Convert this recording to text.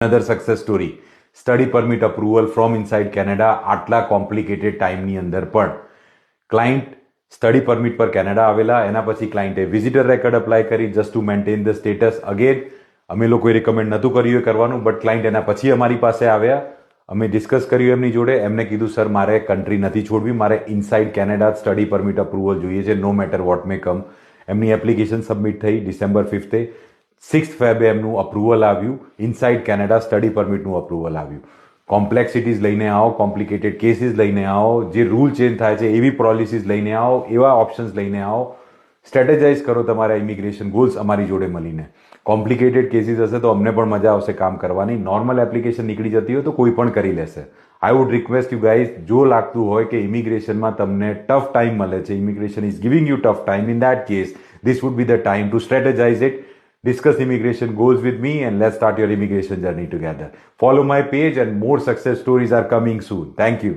another success story. Study permit approval from inside Canada. આટલા complicated ટાઈમની અંદર પણ ક્લાયન્ટ સ્ટડી પરમિટ પર કેનેડા આવેલા. એના પછી ક્લાયન્ટે વિઝિટર રેકર્ડ અપ્લાય કરી just to maintain the status. Again અમે લોકોએ રિકમેન્ડ નહોતું કર્યું એ કરવાનું, બટ ક્લાયન્ટ એના પછી અમારી પાસે આવ્યા. અમે ડિસ્કસ કર્યું એમની જોડે. એમને કીધું સર મારે કન્ટ્રી નથી છોડવી, મારે inside Canada study permit approval જોઈએ છે, નો મેટર વોટ મે કમ. એમની એપ્લિકેશન સબમિટ થઈ ડિસેમ્બર 5. 6 ફેબે એમનું અપ્રુવલ આવ્યું. ઇનસાઇડ કેનેડા સ્ટડી પરમિટનું અપ્રુવલ આવ્યું. કોમ્પ્લેક્સિટીઝ લઈને આવો, કોમ્પ્લિકેટેડ કેસીસ લઈને આવો, જે રૂલ ચેન્જ થાય છે એવી પોલિસીઝ લઈને આવો, એવા ઓપ્શન્સ લઈને આવો. સ્ટ્રેટેજાઇઝ કરો તમારા ઇમિગ્રેશન ગોલ્સ અમારી જોડે મળીને. કોમ્પ્લિકેટેડ કેસીસ હશે તો અમને પણ મજા આવશે કામ કરવાની. નોર્મલ એપ્લિકેશન નીકળી જતી હોય તો કોઈ પણ કરી લેશે. I would request you guys, જો લાગતું હોય કે ઇમિગ્રેશનમાં તમને ટફ ટાઈમ મળે છે, immigration is giving you tough time, in that case this would be the time to strategize it. Discuss immigration goals with me and let's start your immigration journey together. Follow my page and more success stories are coming soon. Thank you.